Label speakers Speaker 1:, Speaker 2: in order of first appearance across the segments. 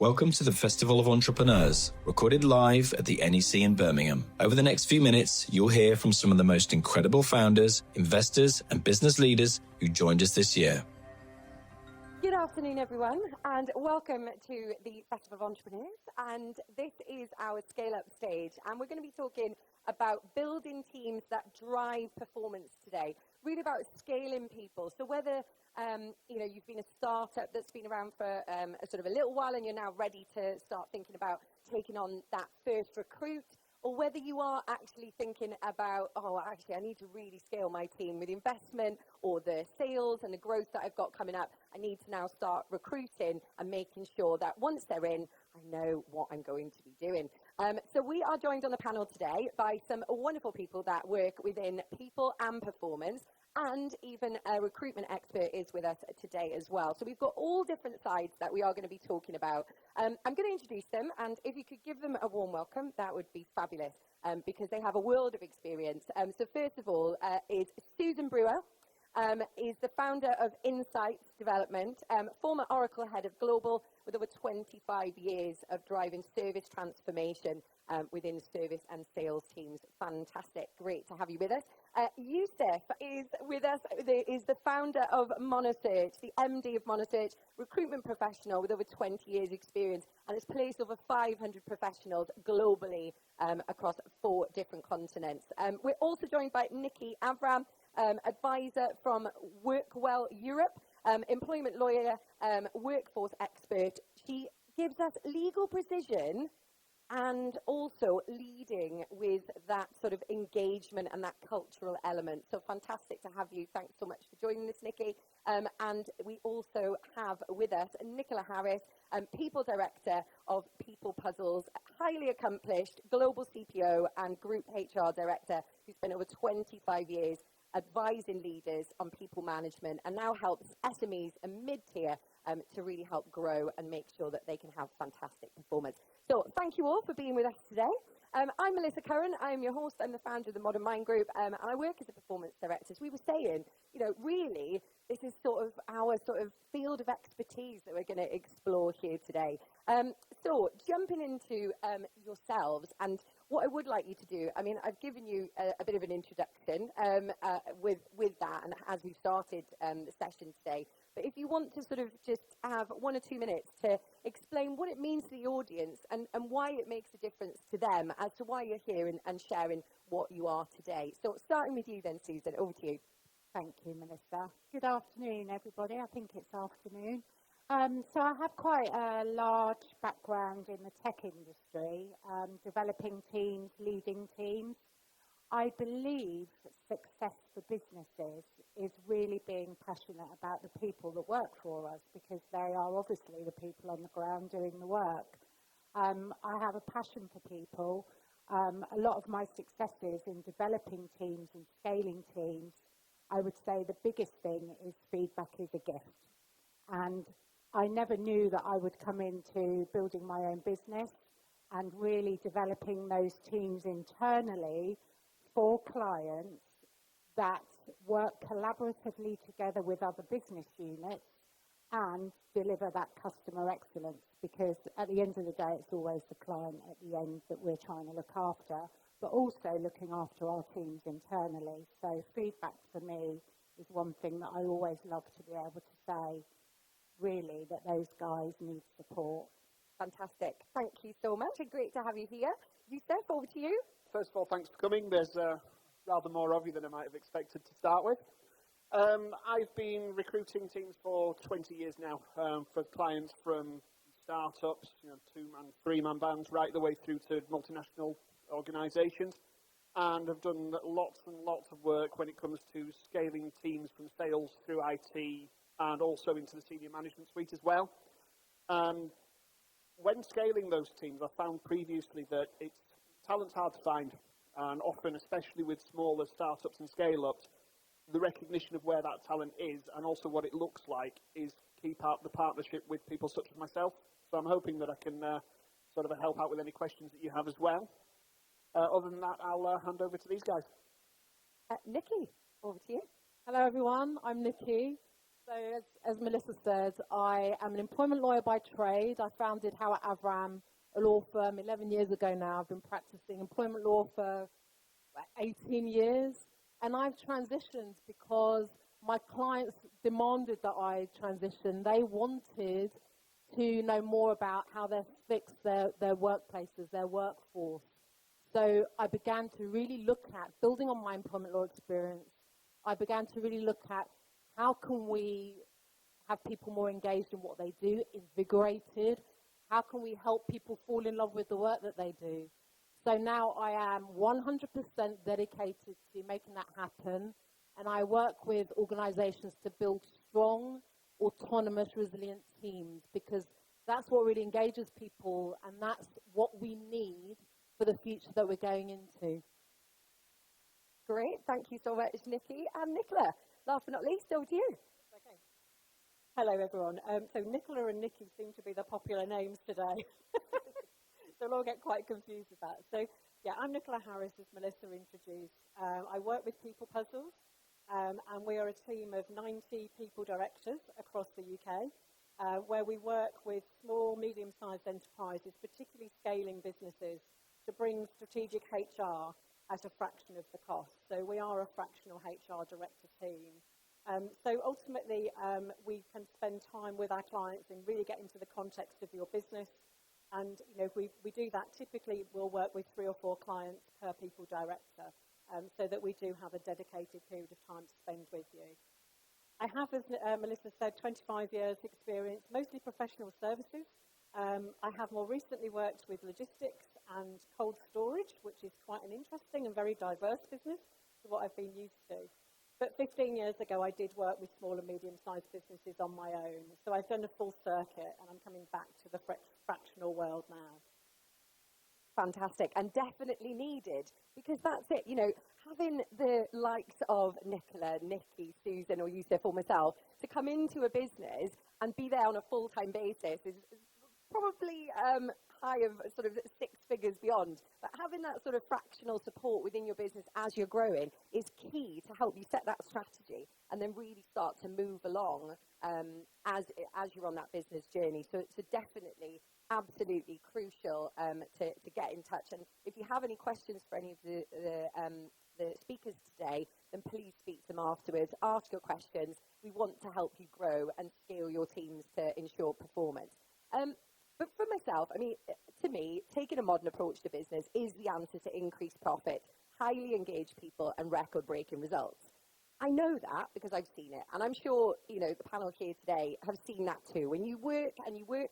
Speaker 1: Welcome to the Festival of Entrepreneurs, recorded live at the NEC in Birmingham. Over the next few minutes, you'll hear from some of the most incredible founders, investors, and business leaders who joined us this year.
Speaker 2: Good afternoon, everyone, and welcome to the Festival of Entrepreneurs. And this is our ScaleUp stage, and we're going to be talking about building teams that drive performance today. Really about scaling people. So whether you've been a startup that's been around for a sort of a little while and you're now ready to start thinking about taking on that first recruit, or whether you are actually thinking about, I need to really scale my team with investment or the sales and the growth that I've got coming up. I need to now start recruiting and making sure that once they're in, I know what I'm going to be doing. So we are joined on the panel today by some wonderful people that work within people and performance, and even a recruitment expert is with us today as well. So we've got all different sides that we are going to be talking about. I'm going to introduce them, and if you could give them a warm welcome, that would be fabulous, because they have a world of experience. So first of all is Susan Brewer. Is the founder of Insights Development, former Oracle head of Global, with over 25 years of driving service transformation within service and sales teams. Fantastic. Great to have you with us. Yuseff is with us, is the founder of Monosearch, the MD of Monosearch, recruitment professional with over 20 years experience, and has placed over 500 professionals globally across 4 different continents. We're also joined by Nikki Avram, advisor from Workwell Europe, employment lawyer, workforce expert. She gives us legal precision and also leading with that sort of engagement and that cultural element. So fantastic to have you. Thanks so much for joining us, Nikki. And we also have with us Nicola, People Director of People Puzzles, highly accomplished global CPO and Group HR Director, who spent over 25 years advising leaders on people management, and now helps SMEs and mid-tier to really help grow and make sure that they can have fantastic performance. So thank you all for being with us today. I'm Melissa Curran. I'm your host. I'm the founder of the Modern Mind Group, and I work as a performance director. As we were saying, really, this is sort of our field of expertise that we're going to explore here today. So jumping into yourselves, and what I would like you to do, I've given you a bit of an introduction with that, and as we've started the session today. But if you want to sort of just have 1 or 2 minutes to explain what it means to the audience and why it makes a difference to them as to why you're here and sharing what you are today. So starting with you then, Susan, over to you.
Speaker 3: Thank you, Melissa. Good afternoon, everybody. I think it's afternoon. So I have quite a large background in the tech industry, developing teams, leading teams. I believe success for businesses is really being passionate about the people that work for us, because they are obviously the people on the ground doing the work. I have a passion for people. A lot of my successes in developing teams and scaling teams, I would say the biggest thing is feedback is a gift. And I never knew that I would come into building my own business and really developing those teams internally for clients that work collaboratively together with other business units and deliver that customer excellence, because at the end of the day, it's always the client at the end that we're trying to look after, but also looking after our teams internally. So feedback for me is one thing that I always love to be able to say, really, that those guys need support.
Speaker 2: Fantastic. Thank you so much, and great to have you here. Yuseff, over to you.
Speaker 4: First of all, thanks for coming. There's rather more of you than I might have expected to start with. I've been recruiting teams for 20 years now for clients from startups, 2-man, 3-man bands, right the way through to multinational organisations, and have done lots and lots of work when it comes to scaling teams from sales through IT and also into the senior management suite as well. When scaling those teams, I found previously that talent's hard to find, and often, especially with smaller startups and scale-ups, the recognition of where that talent is and also what it looks like is key part of the partnership with people such as myself. So I'm hoping that I can sort of help out with any questions that you have as well. Other than that, I'll hand over to these guys.
Speaker 2: Nikki, over to you.
Speaker 5: Hello, everyone. I'm Nikki.
Speaker 3: So as Melissa said, I am an employment lawyer by trade. I founded Howard Avram, a law firm, 11 years ago now. I've been practicing employment law for 18 years. And I've transitioned because my clients demanded that I transition. They wanted to know more about how they fix their workplaces, their workforce. So I began to really look at, building on my employment law experience, I began to really look at how can we have people more engaged in what they do, invigorated? How can we help people fall in love with the work that they do? So now I am 100% dedicated to making that happen, and I work with organizations to build strong, autonomous, resilient teams, because that's what really engages people, and that's what we need for the future that we're going into.
Speaker 2: Great, thank you so much, Nikki. And Nicola, last but not least, over to you.
Speaker 5: Okay. Hello, everyone. So Nicola and Nikki seem to be the popular names today. So we'll all get quite confused with that. So, yeah, I'm Nicola Harris, as Melissa introduced. I work with People Puzzles, and we are a team of 90 people directors across the UK, where we work with small, medium-sized enterprises, particularly scaling businesses, to bring strategic HR at a fraction of the cost. So we are a fractional HR director team. So ultimately, we can spend time with our clients and really get into the context of your business. And if we do that, typically we'll work with 3 or 4 clients per people director, so that we do have a dedicated period of time to spend with you. I have, as Melissa said, 25 years experience, mostly professional services. I have more recently worked with logistics and cold storage, which is quite an interesting and very diverse business to what I've been used to. But 15 years ago, I did work with small and medium-sized businesses on my own. So I've done a full circuit, and I'm coming back to the fractional world now.
Speaker 2: Fantastic, and definitely needed, because that's it, having the likes of Nicola, Nikki, Susan, or Yuseff, or myself to come into a business and be there on a full-time basis is probably high of sort of 6 figures beyond. But having that sort of fractional support within your business as you're growing is key to help you set that strategy and then really start to move along as you're on that business journey. So it's definitely absolutely crucial to get in touch. And if you have any questions for any of the speakers today, then please speak to them afterwards. Ask your questions. We want to help you grow and scale your teams to ensure performance. But for myself, to me, taking a modern approach to business is the answer to increased profit, highly engaged people, and record-breaking results. I know that because I've seen it, and I'm sure the panel here today have seen that too. When you work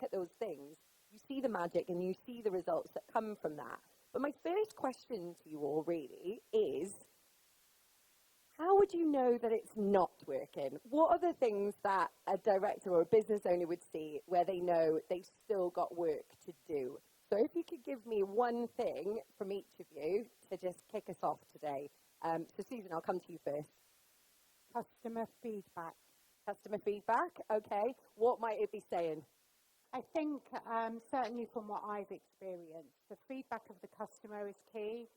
Speaker 2: at those things, you see the magic and you see the results that come from that. But my first question to you all really is, how would you know that it's not working? What are the things that a director or a business owner would see where they know they've still got work to do? So if you could give me one thing from each of you to just kick us off today. So Susan, I'll come to you first.
Speaker 3: Customer feedback.
Speaker 2: Customer feedback, okay. What might it be saying?
Speaker 3: I think, certainly from what I've experienced, the feedback of the customer is key.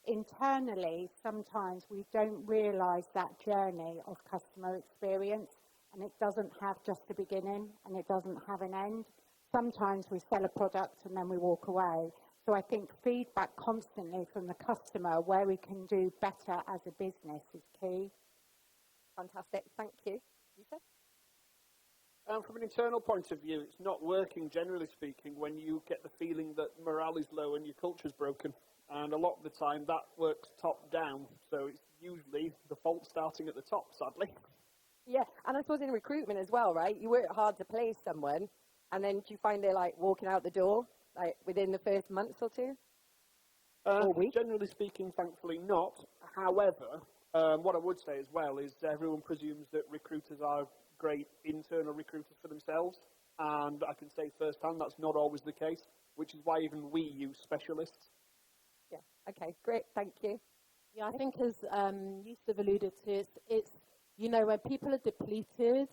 Speaker 3: Internally, sometimes we don't realise that journey of customer experience, and it doesn't have just a beginning and it doesn't have an end. Sometimes we sell a product and then we walk away. So I think feedback constantly from the customer where we can do better as a business is key.
Speaker 2: Fantastic, thank you. Yuseff?
Speaker 4: From an internal point of view, it's not working, generally speaking, when you get the feeling that morale is low and your culture's broken. And a lot of the time that works top down, so it's usually the fault starting at the top, sadly.
Speaker 2: Yeah, and I suppose in recruitment as well, right? You work hard to place someone, and then do you find they're walking out the door, within the first month or 2? Or week?
Speaker 4: Generally speaking, thankfully not. However, what I would say as well is everyone presumes that recruiters are great internal recruiters for themselves, and I can say firsthand that's not always the case, which is why even we use specialists.
Speaker 2: Yeah, okay, great, thank you.
Speaker 3: Yeah, I think as Yuseff alluded to, it's when people are depleted,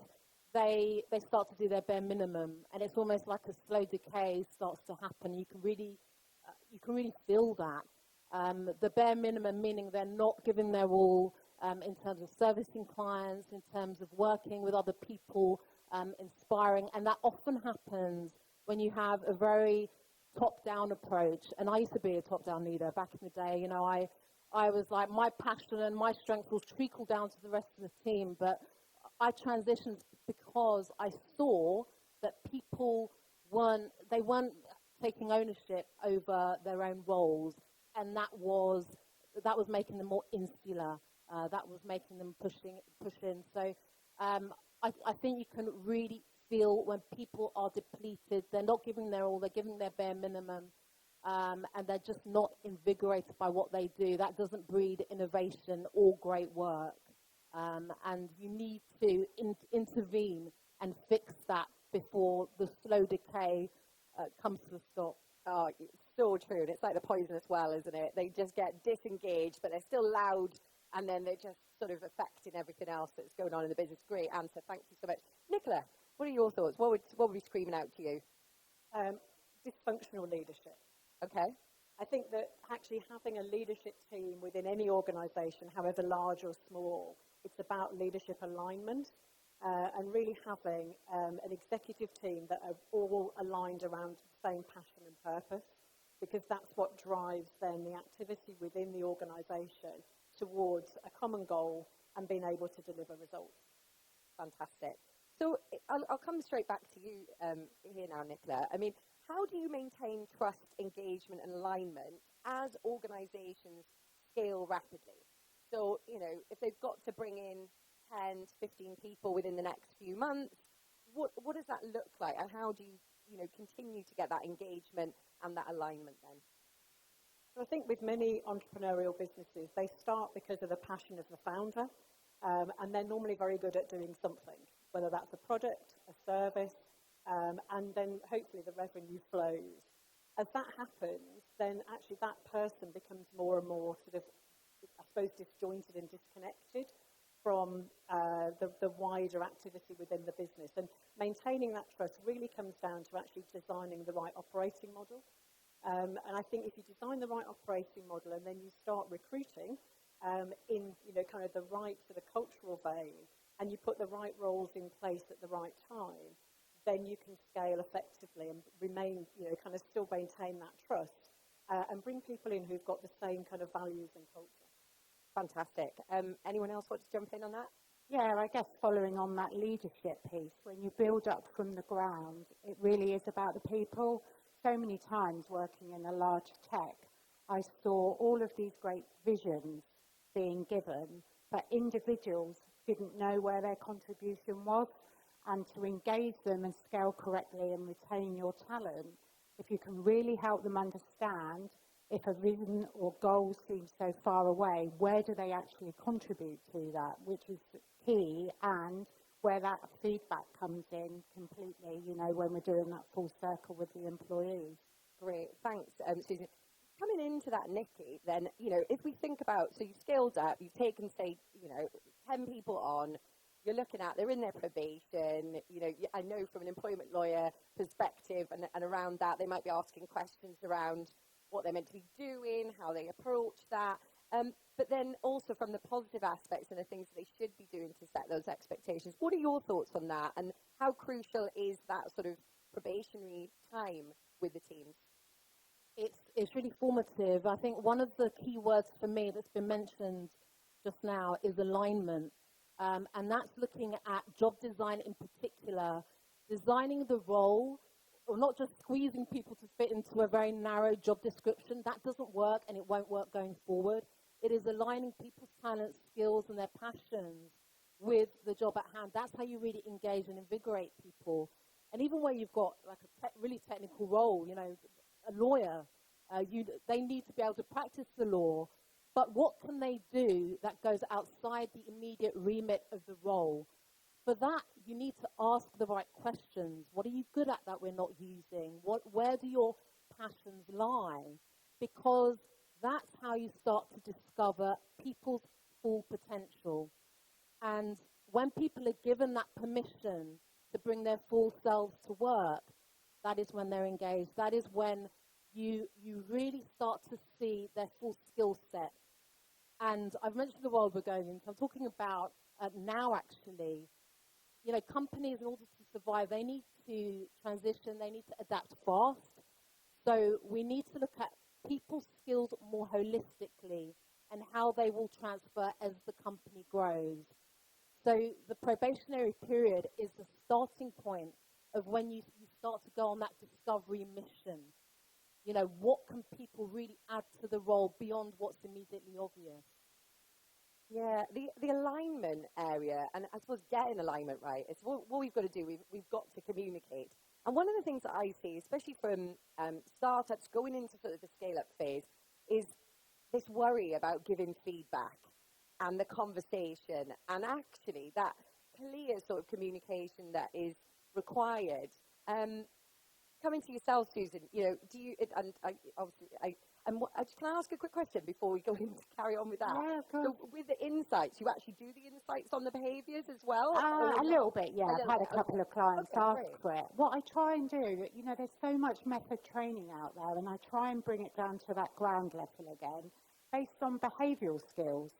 Speaker 3: they start to do their bare minimum, and it's almost like a slow decay starts to happen. You can really feel that. The bare minimum meaning they're not giving their all,
Speaker 6: in terms of servicing clients, in terms of working with other people, inspiring. And that often happens when you have a very top-down approach. And I used to be a top-down leader back in the day. You know, I was like, my passion and my strength will trickle down to the rest of the team. But I transitioned because I saw that people weren't taking ownership over their own roles, and that was making them more insular. That was making them push in. So I think you can really feel when people are depleted, they're not giving their all, they're giving their bare minimum, and they're just not invigorated by what they do. That doesn't breed innovation or great work. And you need to intervene and fix that before the slow decay comes to a stop.
Speaker 2: Oh, it's so true. And it's like the poisonous well, isn't it? They just get disengaged, but they're still loud, and then they're just sort of affecting everything else that's going on in the business. Great answer. Thank you so much. Nicola, what are your thoughts? What would be screaming out to you?
Speaker 5: Dysfunctional leadership.
Speaker 2: Okay.
Speaker 5: I think that actually having a leadership team within any organisation, however large or small, it's about leadership alignment and really having an executive team that are all aligned around the same passion and purpose, because that's what drives then the activity within the organisation towards a common goal and being able to deliver results.
Speaker 2: Fantastic. So I'll come straight back to you here now, Nicola. I mean, how do you maintain trust, engagement, and alignment as organisations scale rapidly? So, you know, if they've got to bring in 10 to 15 people within the next few months, what does that look like? And how do you continue to get that engagement and that alignment then?
Speaker 5: So I think with many entrepreneurial businesses, they start because of the passion of the founder, and they're normally very good at doing something, whether that's a product, a service, and then hopefully the revenue flows. As that happens, then actually that person becomes more and more sort of, I suppose, disjointed and disconnected from the wider activity within the business. And maintaining that trust really comes down to actually designing the right operating model. And I think if you design the right operating model and then you start recruiting in kind of the right sort of cultural vein, and you put the right roles in place at the right time, then you can scale effectively and remain, kind of still maintain that trust and bring people in who've got the same kind of values and culture.
Speaker 2: Fantastic. Anyone else want to jump in on that?
Speaker 3: Yeah, I guess following on that leadership piece, when you build up from the ground, it really is about the people. So many times working in a large tech, I saw all of these great visions being given, but individuals didn't know where their contribution was. And to engage them and scale correctly and retain your talent, if you can really help them understand if a vision or goal seems so far away, where do they actually contribute to that, which is key, and where that feedback comes in completely, when we're doing that full circle with the employees.
Speaker 2: Great. Thanks, Susan. Coming into that, Nikki, then, if we think about, so you've scaled up, you've taken, say, 10 people on, you're looking at, they're in their probation, I know from an employment lawyer perspective and around that, they might be asking questions around what they're meant to be doing, how they approach that, but then also from the positive aspects and the things that they should be doing to set those expectations. What are your thoughts on that, and how crucial is that sort of probationary time with the teams?
Speaker 6: It's really formative. I think one of the key words for me that's been mentioned just now is alignment. And that's looking at job design in particular, designing the role, or not just squeezing people to fit into a very narrow job description. That doesn't work, and it won't work going forward. It is aligning people's talents, skills, and their passions with the job at hand. That's how you really engage and invigorate people. And even where you've got like a really technical role, a lawyer, they need to be able to practice the law. But what can they do that goes outside the immediate remit of the role? For that, you need to ask the right questions. What are you good at that we're not using? Where do your passions lie? Because that's how you start to discover people's full potential. And when people are given that permission to bring their full selves to work, that is when they're engaged. That is when you really start to see their full skill set. And I've mentioned the world we're going into. I'm talking about now, actually. You know, companies, in order to survive, they need to transition, they need to adapt fast. So we need to look at people's skills more holistically and how they will transfer as the company grows. So the probationary period is the starting point of when you start to go on that discovery mission. You know, what can people really add to the role beyond what's immediately obvious?
Speaker 2: Yeah, the alignment area, and I suppose getting alignment right, it's what we've got to do. We've got to communicate. And one of the things that I see, especially from startups going into sort of the scale-up phase, is this worry about giving feedback and the conversation, and actually that clear sort of communication that is required. Coming to yourself, Susan, you know, do you, and I, obviously, can I ask a quick question before we go in to carry on with that?
Speaker 3: Yeah, of course.
Speaker 2: So with the insights, you actually do the insights on the behaviours as well?
Speaker 3: A little bit, yeah. I've had a couple of clients ask
Speaker 2: great.
Speaker 3: for it. What I try and do, you know, there's so much method training out there, and I try and bring it down to that ground level again, based on behavioural skills.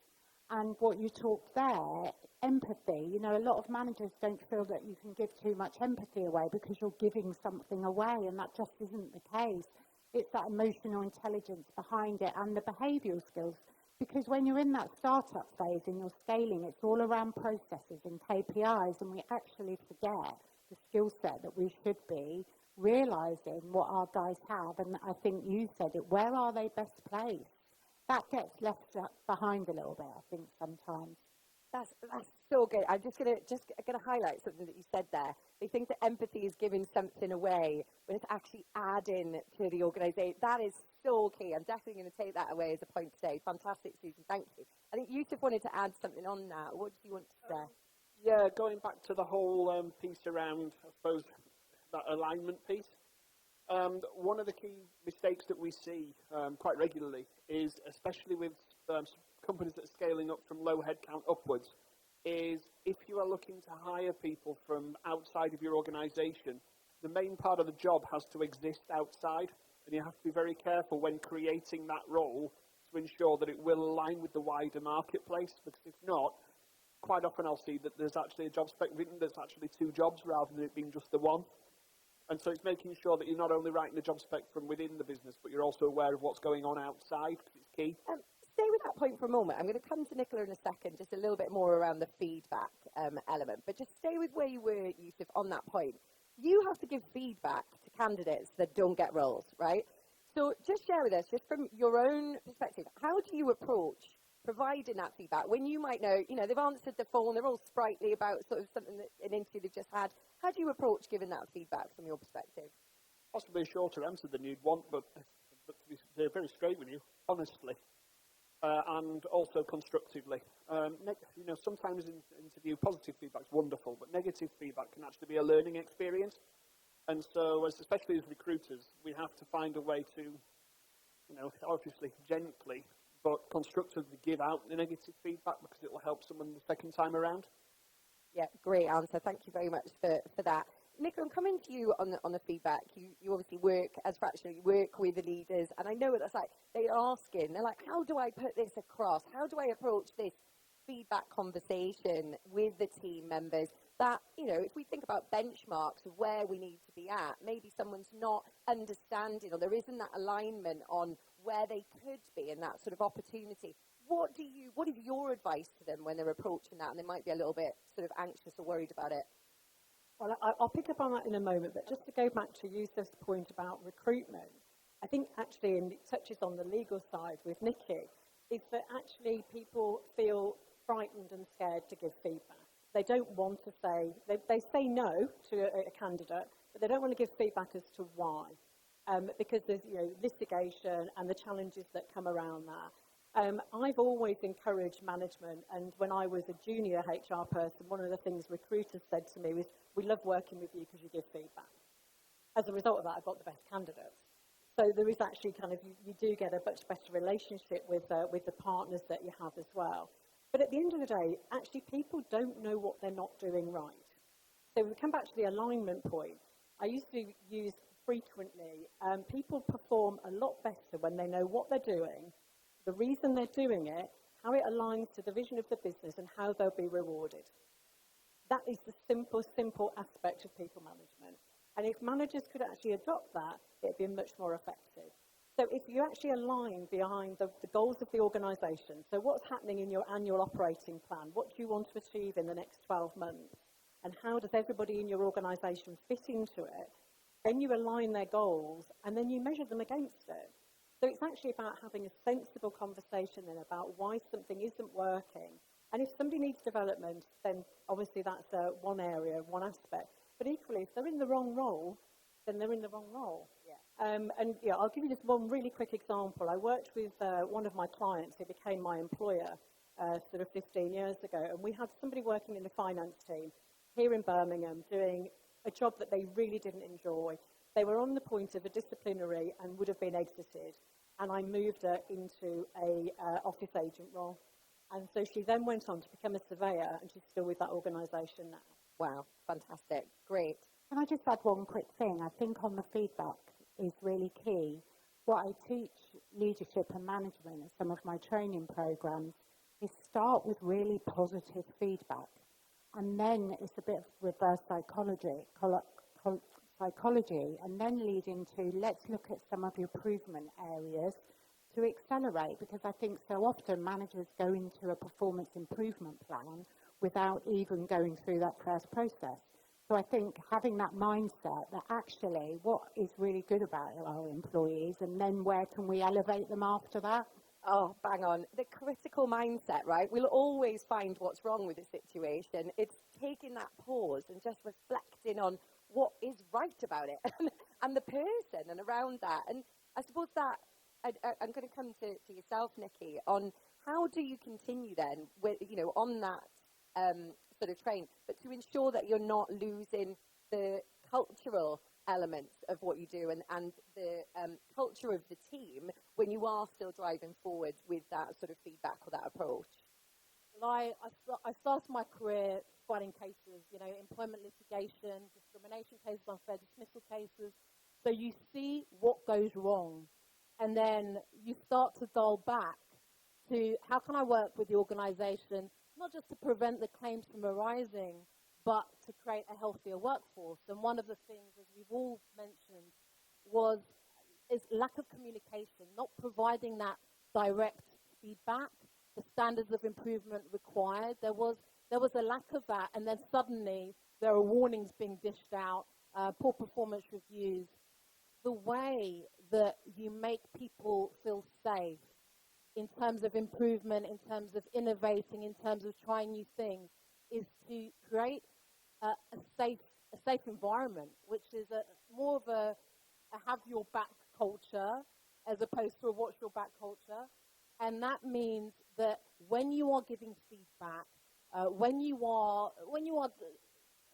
Speaker 3: And what you talked there, empathy, you know, a lot of managers don't feel that you can give too much empathy away because you're giving something away, and that just isn't the case. It's that emotional intelligence behind it and the behavioural skills. Because when you're in that startup phase and you're scaling, it's all around processes and KPIs, and we actually forget the skill set that we should be realising what our guys have. And I think you said it, where are they best placed? That gets left behind a little bit, I think, sometimes.
Speaker 2: That's so good. I'm just gonna highlight something that you said there. They think that empathy is giving something away, but it's actually adding to the organisation. That is so key. I'm definitely going to take that away as a point today. Fantastic, Susan. Thank you. I think Yuseff wanted to add something on that. What do you want to say?
Speaker 4: Yeah, going back to the whole piece around, I suppose, that alignment piece. One of the key mistakes that we see quite regularly is, especially with companies that are scaling up from low headcount upwards, is if you are looking to hire people from outside of your organisation, the main part of the job has to exist outside, and you have to be very careful when creating that role to ensure that it will align with the wider marketplace, because if not, quite often I'll see that there's actually a job spec written that's actually two jobs rather than it being just the one. And so it's making sure that you're not only writing the job spec from within the business, but you're also aware of what's going on outside, because it's key.
Speaker 2: Stay with that point for a moment. I'm going to come to Nicola in a second, just a little bit more around the feedback element. But just stay with where you were, Yuseff, on that point. You have to give feedback to candidates that don't get roles, right? So just share with us, just from your own perspective, how do you approach providing that feedback when you might know, you know, they've answered the phone, they're all sprightly about sort of something that an interview they've just had. How do you approach giving that feedback from your perspective?
Speaker 4: Possibly a shorter answer than you'd want, but to be very straight with you, honestly, and also constructively. You know, sometimes in interview, positive feedback's wonderful, but negative feedback can actually be a learning experience. And so, especially as recruiters, we have to find a way to, you know, obviously gently, but constructively give out the negative feedback, because it will help someone the second time around.
Speaker 2: Yeah, great answer. Thank you very much for that. Nicola, I'm coming to you on the feedback. You obviously work as fractional, you work with the leaders, and I know what that's like. They're like, how do I put this across? How do I approach this feedback conversation with the team members? That, you know, if we think about benchmarks of where we need to be at, maybe someone's not understanding, or there isn't that alignment on where they could be in that sort of opportunity. What is your advice to them when they're approaching that and they might be a little bit sort of anxious or worried about it?
Speaker 5: Well, I'll pick up on that in a moment, but just to go back to Yuseff's point about recruitment, I think actually, and it touches on the legal side with Nikki, is that actually people feel frightened and scared to give feedback. They don't want to say, they say no to a candidate, but they don't want to give feedback as to why, because there's, you know, litigation and the challenges that come around that. I've always encouraged management, and when I was a junior HR person, one of the things recruiters said to me was, we love working with you because you give feedback. As a result of that, I got the best candidates. So there is actually kind of, you do get a much better relationship with the partners that you have as well. But at the end of the day, actually people don't know what they're not doing right. So we come back to the alignment point. I used to use frequently, people perform a lot better when they know what they're doing, the reason they're doing it, how it aligns to the vision of the business and how they'll be rewarded. That is the simple aspect of people management. And if managers could actually adopt that, it'd be much more effective. So if you actually align behind the goals of the organisation, so what's happening in your annual operating plan, what do you want to achieve in the next 12 months, and how does everybody in your organisation fit into it, then you align their goals and then you measure them against it. So it's actually about having a sensible conversation then about why something isn't working. And if somebody needs development, then obviously that's one area, one aspect. But equally, if they're in the wrong role, then they're in the wrong role. Yeah. And yeah, I'll give you just one really quick example. I worked with one of my clients who became my employer sort of 15 years ago, and we had somebody working in the finance team here in Birmingham doing a job that they really didn't enjoy. They were on the point of a disciplinary and would have been exited, and I moved her into a office agent role. And so she then went on to become a surveyor, and she's still with that organisation now.
Speaker 2: Wow, fantastic, great.
Speaker 3: Can I just add one quick thing? I think on the feedback is really key. What I teach leadership and management in some of my training programs is start with really positive feedback. And then it's a bit of reverse psychology, and then lead into let's look at some of the improvement areas to accelerate, because I think so often managers go into a performance improvement plan without even going through that first process. So I think having that mindset that actually what is really good about our employees, and then where can we elevate them after that?
Speaker 2: Oh, bang on. The critical mindset, right? We'll always find what's wrong with a situation. It's taking that pause and just reflecting on what is right about it and the person and around that. And I suppose that I'm going to come to yourself, Nikki, on how do you continue then with, you know, on that sort of train, but to ensure that you're not losing the cultural elements of what you do and the culture of the team when you are still driving forward with that sort of feedback or that approach?
Speaker 6: Well, I started my career fighting cases, you know, employment litigation, discrimination cases, unfair dismissal cases. So you see what goes wrong, and then you start to dial back to how can I work with the organisation, not just to prevent the claims from arising, but to create a healthier workforce. And one of the things, as we've all mentioned, is lack of communication, not providing that direct feedback, the standards of improvement required. There was a lack of that, and then suddenly there are warnings being dished out, poor performance reviews. The way that you make people feel safe in terms of improvement, in terms of innovating, in terms of trying new things, is to create a safe environment, which is more of a have your back culture as opposed to a watch your back culture. And that means that when you are giving feedback, when you are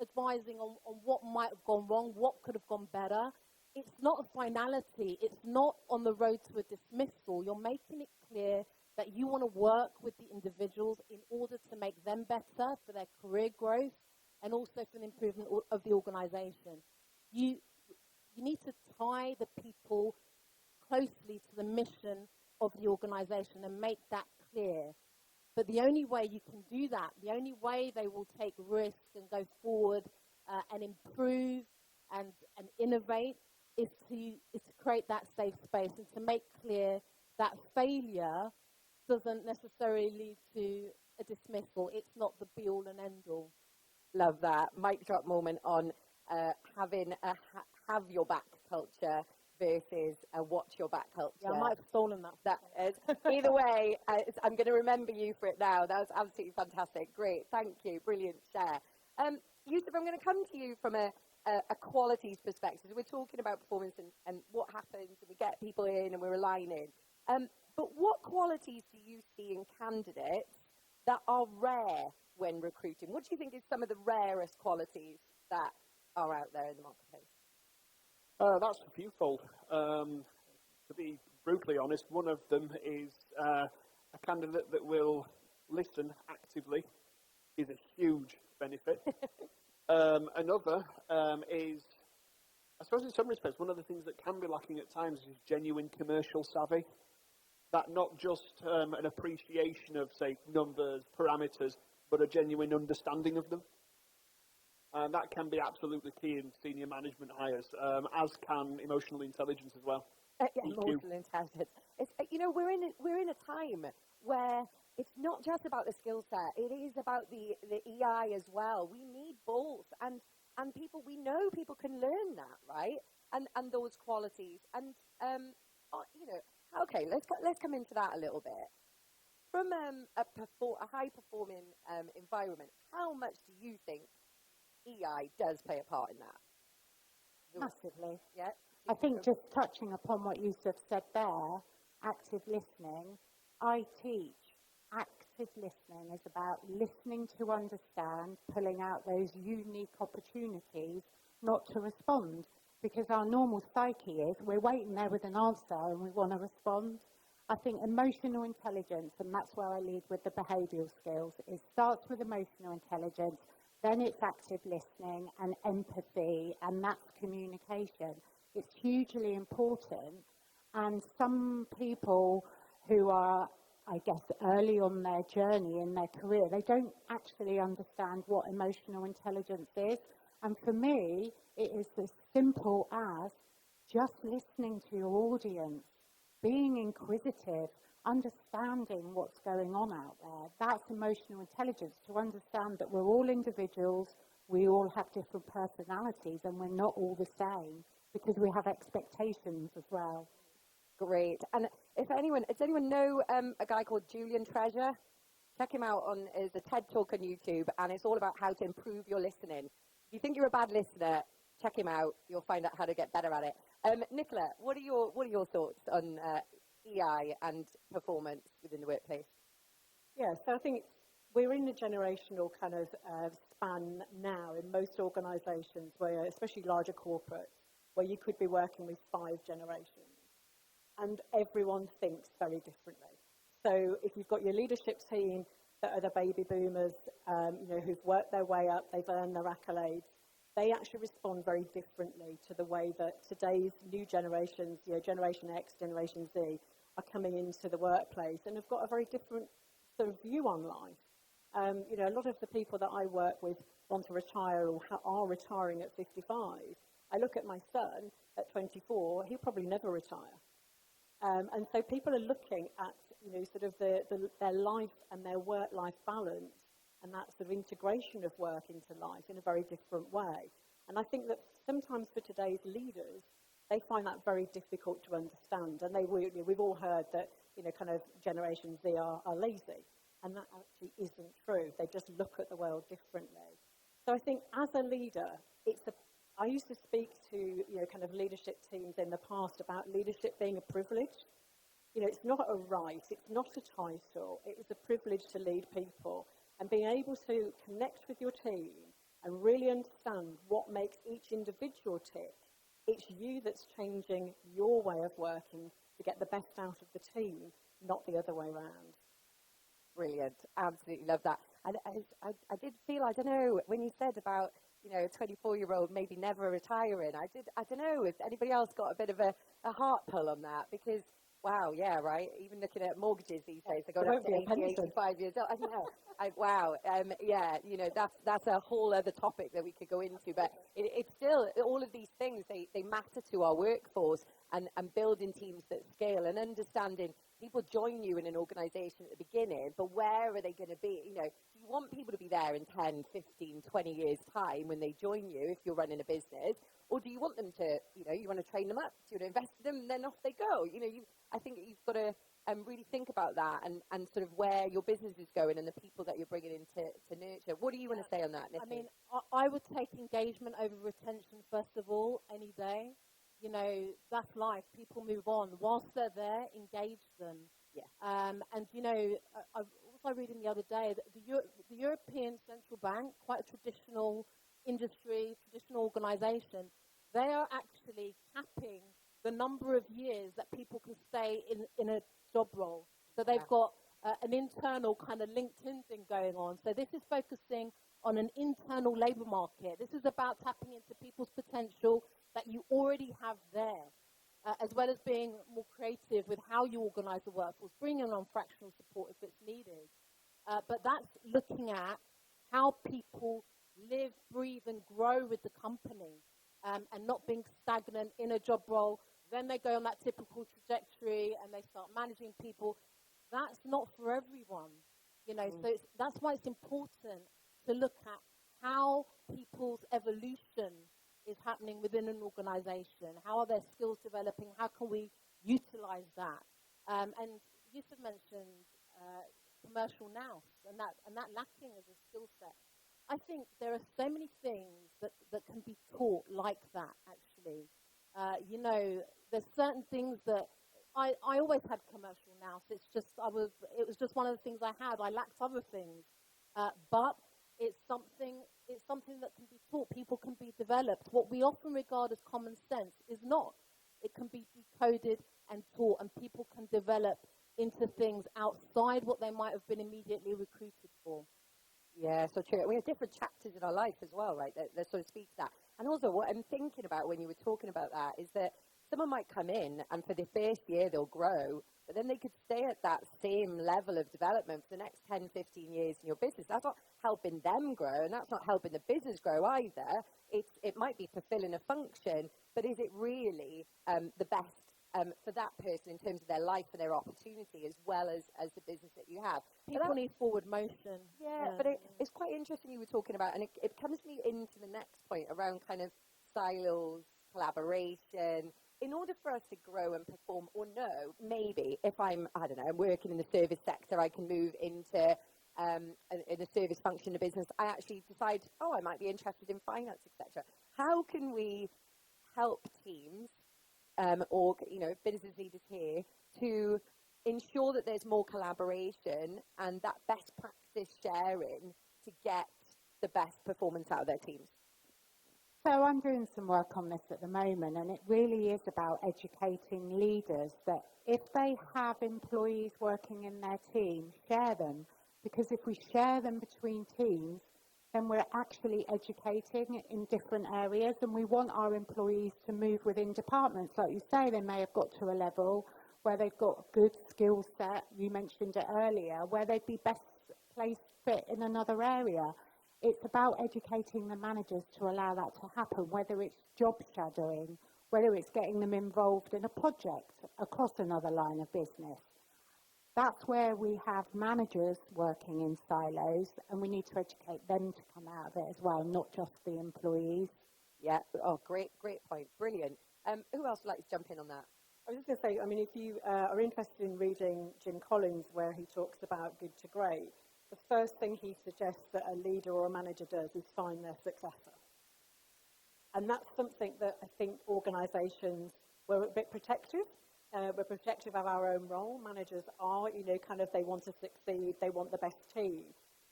Speaker 6: advising on what might have gone wrong, what could have gone better, it's not a finality. It's not on the road to a dismissal. You're making it clear that you want to work with the individuals in order to make them better for their career growth and also for the improvement of the organisation. You need to tie the people closely to the mission of the organisation and make that clear. But the only way you can do that, the only way they will take risks and go forward and improve and innovate is to create that safe space and to make clear that failure doesn't necessarily lead to a dismissal. It's not the be-all and end-all.
Speaker 2: Love that. Mic drop moment on having a have your back culture versus a watch your back culture.
Speaker 6: Yeah, I might have stolen that.
Speaker 2: That is, either way, I'm going to remember you for it now. That was absolutely fantastic. Great. Thank you. Brilliant share. Yuseff, I'm going to come to you from a qualities perspective. We're talking about performance and what happens, and we get people in and we're aligning. But what qualities do you see in candidates that are rare when recruiting? What do you think is some of the rarest qualities that are out there in the marketplace?
Speaker 4: That's a fewfold. To be brutally honest, one of them is a candidate that will listen actively is a huge benefit. Another is, I suppose in some respects, one of the things that can be lacking at times is genuine commercial savvy. that not just an appreciation of, say, numbers, parameters, but a genuine understanding of them. And that can be absolutely key in senior management hires, as can emotional intelligence as well.
Speaker 2: Yeah, emotional intelligence. It's, we're in a time where it's not just about the skill set. It is about the EI as well. We need both, and people. We know people can learn that, right? And those qualities. And okay, let's come into that a little bit. From a high performing environment, how much do you think EI does play a part in that?
Speaker 3: Massively.
Speaker 2: Yeah.
Speaker 3: I think just touching upon what Yuseff said there, active listening, I teach active listening is about listening to understand, pulling out those unique opportunities not to respond. Because our normal psyche is we're waiting there with an answer and we want to respond. I think emotional intelligence, and that's where I lead with the behavioural skills, it starts with emotional intelligence, then it's active listening and empathy, and that's communication. It's hugely important, and some people who are, I guess, early on their journey in their career, they don't actually understand what emotional intelligence is. And for me, it is as simple as just listening to your audience, being inquisitive, understanding what's going on out there. That's emotional intelligence, to understand that we're all individuals, we all have different personalities, and we're not all the same, because we have expectations as well.
Speaker 2: Great. And does anyone know a guy called Julian Treasure? Check him out on his TED Talk on YouTube, and it's all about how to improve your listening. If you think you're a bad listener, check him out. You'll find out how to get better at it. Nicola, what are your thoughts on EI and performance within the workplace?
Speaker 5: Yeah, so I think we're in a generational kind of span now in most organisations, where, especially larger corporates, where you could be working with 5 generations, and everyone thinks very differently. So if you've got your leadership team that are the baby boomers, who've worked their way up, they've earned their accolades, they actually respond very differently to the way that today's new generations, Generation X, Generation Z, are coming into the workplace and have got a very different sort of view on life. A lot of the people that I work with want to retire or are retiring at 55. I look at my son at 24, he'll probably never retire. And so people are looking at, sort of their life and their work-life balance, and that sort of integration of work into life in a very different way. And I think that sometimes for today's leaders, they find that very difficult to understand. And we've all heard that, kind of Generation Z are lazy. And that actually isn't true. They just look at the world differently. So I think as a leader, I used to speak to, kind of leadership teams in the past about leadership being a privilege. It's not a right, it's not a title, it is a privilege to lead people. And being able to connect with your team and really understand what makes each individual tick, it's you that's changing your way of working to get the best out of the team, not the other way around.
Speaker 2: Brilliant. Absolutely love that. And I did feel, I don't know, when you said about, a 24-year-old maybe never retiring, I don't know if anybody else got a bit of a heart pull on that, because, wow, yeah, right, even looking at mortgages these days, they're going up to 80, 85 years old. I know. Wow. That's a whole other topic that we could go into, but it's still, all of these things, they matter to our workforce, and building teams that scale and understanding people join you in an organization at the beginning, but where are they going to be? Do you want people to be there in 10, 15, 20 years time when they join you if you're running a business, or do you want them to, you want to train them up, do you want to invest in them, and then off they go? I think you've got to really think about that and sort of where your business is going and the people that you're bringing in to nurture. What do you want to say on that, Nicola?
Speaker 6: I mean, I would take engagement over retention, first of all, any day. That's life. People move on. Whilst they're there, engage them.
Speaker 2: Yeah.
Speaker 6: I was reading the other day that the European Central Bank, quite a traditional industry, traditional organisation, they are actually capping the number of years that people can stay in a job role. So they've got an internal kind of LinkedIn thing going on. So this is focusing on an internal labour market. This is about tapping into people's potential that you already have there. as well as being more creative with how you organize the workforce, bringing on fractional support if it's needed. But that's looking at how people live, breathe, and grow with the company, and not being stagnant in a job role. Then they go on that typical trajectory and they start managing people. That's not for everyone, So that's why it's important to look at how people's evolution is happening within an organization. How are their skills developing? How can we utilize that? And Yuseff mentioned commercial nous and that lacking as a skill set. I think there are so many things that can be taught like that, actually. There's certain things that I always had commercial nous. It was just one of the things I had. I lacked other things. But it's something that can be taught. People can be developed. What we often regard as common sense is not. It can be decoded and taught, and people can develop into things outside what they might have been immediately recruited for.
Speaker 2: Yeah, so true. We have different chapters in our life as well, right, that sort of speak to that. And also what I'm thinking about when you were talking about that is that someone might come in and for the first year they'll grow, but then they could stay at that same level of development for the next 10, 15 years in your business. That's not helping them grow, and that's not helping the business grow either. It might be fulfilling a function, but is it really the best for that person in terms of their life and their opportunity as well as the business that you have?
Speaker 6: People need forward motion.
Speaker 2: Yeah, but it's quite interesting you were talking about, and it comes me into the next point around kind of silos, collaboration. In order for us to grow and perform, or no, maybe if I'm working in the service sector, I can move into in a service function of business. I actually decide, I might be interested in finance, etc. How can we help teams or business leaders here to ensure that there's more collaboration and that best practice sharing to get the best performance out of their teams?
Speaker 3: So I'm doing some work on this at the moment, and it really is about educating leaders that if they have employees working in their team, share them. Because if we share them between teams, then we're actually educating in different areas, and we want our employees to move within departments. Like you say, they may have got to a level where they've got a good skill set, you mentioned it earlier, where they'd be best placed fit in another area. It's about educating the managers to allow that to happen, whether it's job shadowing, whether it's getting them involved in a project across another line of business. That's where we have managers working in silos, and we need to educate them to come out of it as well, not just the employees.
Speaker 2: Yeah, great point, brilliant. Who else would like to jump in on that?
Speaker 5: I was just going to say, if you are interested in reading Jim Collins, where he talks about good to great, the first thing he suggests that a leader or a manager does is find their successor. And that's something that I think organisations were a bit protective. We're protective of our own role. Managers are, they want to succeed, they want the best team.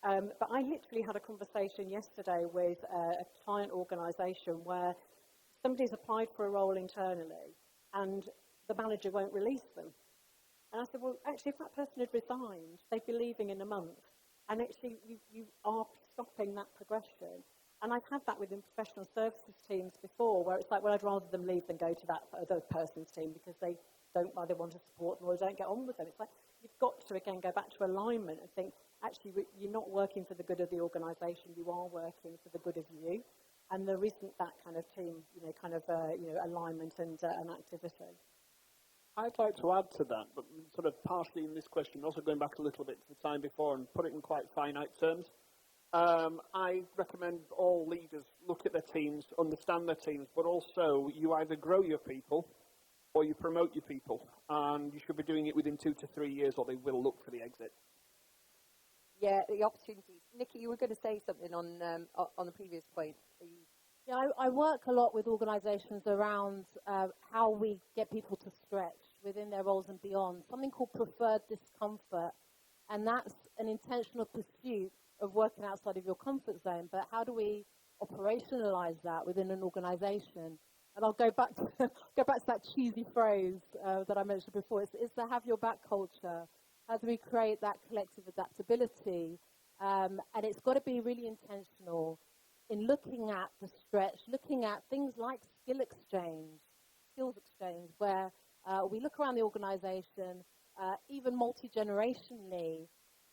Speaker 5: But I literally had a conversation yesterday with a client organisation where somebody's applied for a role internally and the manager won't release them. And I said, well, actually, if that person had resigned, they'd be leaving in a month. And actually, you are stopping that progression. And I've had that within professional services teams before, where it's like, well, I'd rather them leave than go to that other person's team because they don't either want to support them or don't get on with them. It's like, you've got to, again, go back to alignment and think, actually, you're not working for the good of the organisation, you are working for the good of you. And there isn't that kind of team, alignment and activity.
Speaker 4: I'd like to add to that, but sort of partially in this question, also going back a little bit to the time before and put it in quite finite terms. I recommend all leaders look at their teams, understand their teams, but also you either grow your people or you promote your people, and you should be doing it within 2 to 3 years or they will look for the exit.
Speaker 2: Yeah, the opportunities. Nikki, you were going to say something on the previous point.
Speaker 6: Yeah, I work a lot with organisations around how we get people to stretch within their roles and beyond, something called preferred discomfort, and that's an intentional pursuit of working outside of your comfort zone. But how do we operationalise that within an organisation? And I'll go back to that cheesy phrase that I mentioned before. It's the have your back culture. How do we create that collective adaptability? And it's got to be really intentional in looking at the stretch, looking at things like skill exchange. skills exchange where we look around the organization, even multi-generationally,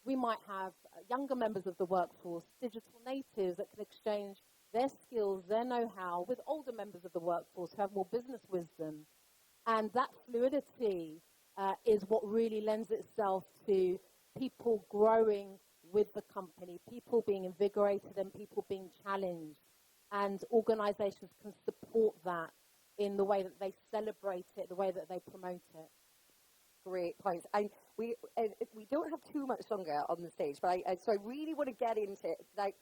Speaker 6: we might have younger members of the workforce, digital natives that can exchange their skills, their know-how with older members of the workforce who have more business wisdom. And that fluidity is what really lends itself to people growing with the company, people being invigorated and people being challenged. And organizations can support that in the way that they celebrate it, the way that they promote it.
Speaker 2: Great points. And we don't have too much longer on the stage, but so I really want to get into it. Like,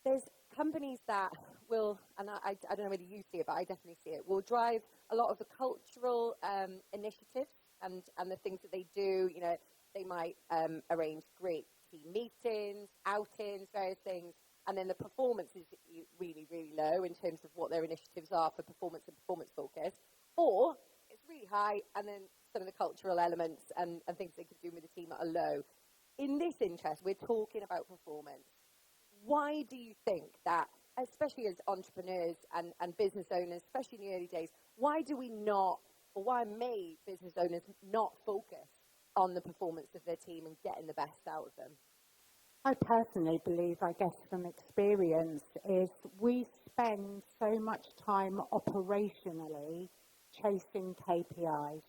Speaker 2: there's companies that will, and I don't know whether you see it, but I definitely see it, will drive a lot of the cultural initiatives and the things that they do. You know, they might arrange great team meetings, outings, various things, and then the performance is really, really low in terms of what their initiatives are for performance and performance focus. Or it's really high, and then some of the cultural elements and things they could do with the team are low. In this interest, we're talking about performance. Why do you think that, especially as entrepreneurs and business owners, especially in the early days, why do we not, or why may business owners not focus on the performance of their team and getting the best out of them?
Speaker 3: I personally believe, I guess from experience, is we spend so much time operationally chasing KPIs.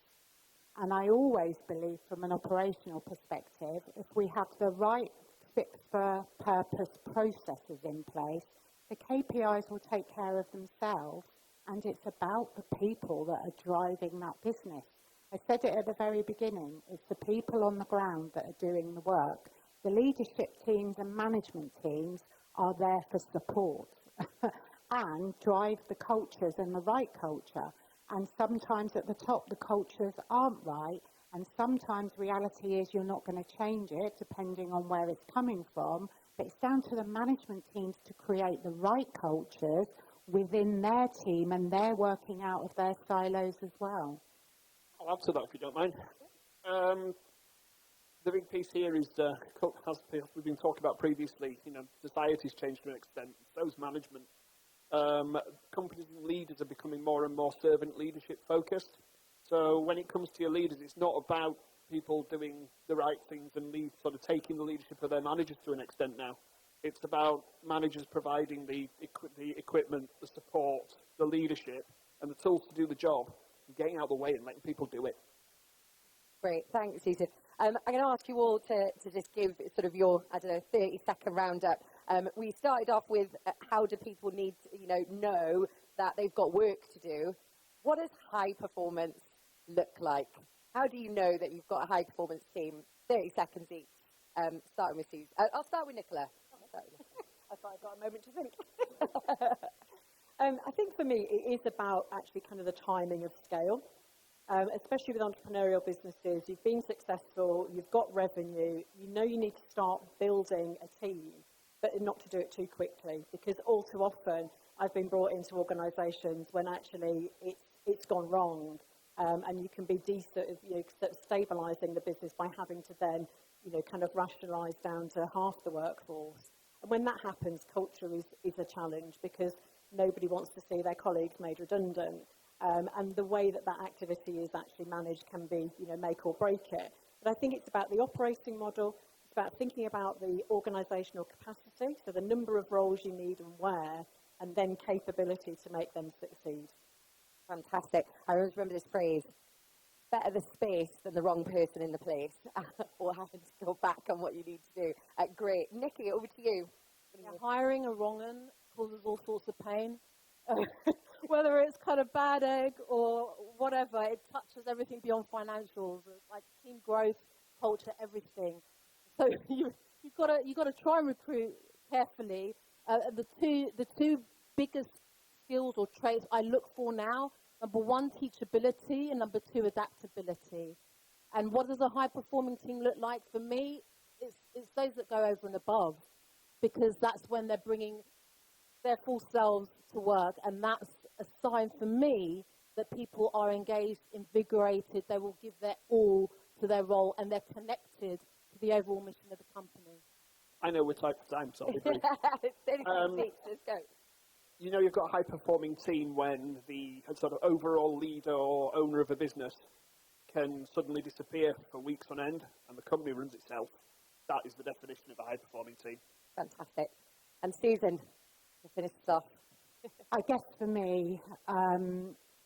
Speaker 3: And I always believe from an operational perspective, if we have the right fit-for-purpose processes in place, the KPIs will take care of themselves, and it's about the people that are driving that business. I said it at the very beginning, it's the people on the ground that are doing the work. The leadership teams and management teams are there for support and drive the cultures and the right culture. And sometimes at the top, the cultures aren't right. And sometimes reality is you're not going to change it depending on where it's coming from. But it's down to the management teams to create the right cultures within their team, and they're working out of their silos as well.
Speaker 4: I'll add to that if you don't mind. The big piece here is, as we've been talking about previously, you know, society's changed to an extent, so's management. Companies and leaders are becoming more and more servant leadership focused. So when it comes to your leaders, it's not about people doing the right things and sort of taking the leadership of their managers to an extent now. It's about managers providing the equipment, the support, the leadership, and the tools to do the job, and getting out of the way and letting people do it.
Speaker 2: Great, thanks, Yuseff. I'm going to ask you all to just give sort of your, 30-second roundup. We started off with how do people need to, know that they've got work to do. What does high performance look like? How do you know that you've got a high performance team? 30 seconds each, starting with Suze. I'll start with Nicola.
Speaker 5: I thought I got a moment to think. I think for me, it is about actually kind of the timing of scale. Especially with entrepreneurial businesses, you've been successful, you've got revenue, you know you need to start building a team, but not to do it too quickly, because all too often I've been brought into organisations when actually it's gone wrong, and you can be stabilising the business by having to then, kind of rationalise down to half the workforce. And when that happens, culture is a challenge, because nobody wants to see their colleagues made redundant. And the way that activity is actually managed can be, make or break it. But I think it's about the operating model, it's about thinking about the organisational capacity, so the number of roles you need and where, and then capability to make them succeed.
Speaker 2: Fantastic. I always remember this phrase, better the space than the wrong person in the place, or having to go back on what you need to do. Great. Nikki, over to you.
Speaker 6: Yeah, hiring a wrong un causes all sorts of pain. Whether it's kind of bad egg or whatever, it touches everything beyond financials. It's like team growth, culture, everything. So you've got to try and recruit carefully. The two biggest skills or traits I look for now: number one, teachability, and number two, adaptability. And what does a high-performing team look like for me? It's those that go over and above, because that's when they're bringing their full selves to work, and that's a sign for me that people are engaged, invigorated, they will give their all to their role, and they're connected to the overall mission of the company.
Speaker 4: I know we're tight for time, so I'll be brief.
Speaker 2: Let's go.
Speaker 4: you know you've got a high-performing team when the sort of overall leader or owner of a business can suddenly disappear for weeks on end and the company runs itself. That is the definition of a high-performing team.
Speaker 2: Fantastic. And Susan, to finish this off.
Speaker 3: I guess for me,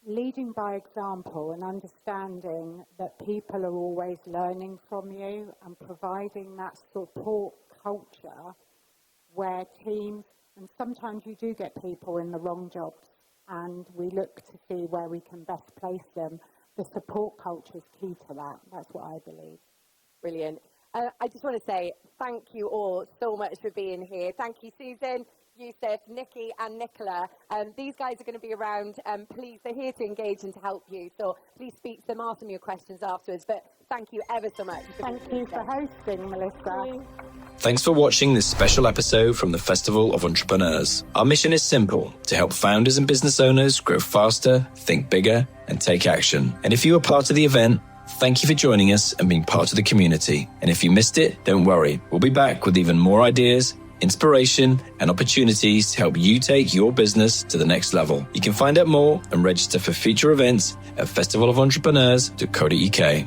Speaker 3: leading by example and understanding that people are always learning from you and providing that support culture where teams, and sometimes you do get people in the wrong jobs, and we look to see where we can best place them. The support culture is key to that. That's what I believe.
Speaker 2: Brilliant. I just want to say thank you all so much for being here. Thank you, Susan, Yuseff, Nikki and Nicola. These guys are going to be around. Please, they're here to engage and to help you. So please speak to them, ask them your questions afterwards. But thank you ever so much.
Speaker 3: Thank you for hosting, Melissa.
Speaker 1: Thanks for watching this special episode from the Festival of Entrepreneurs. Our mission is simple: to help founders and business owners grow faster, think bigger, and take action. And if you were part of the event, thank you for joining us and being part of the community. And if you missed it, don't worry. We'll be back with even more ideas, inspiration, and opportunities to help you take your business to the next level. You can find out more and register for future events at festivalofentrepreneurs.co.uk.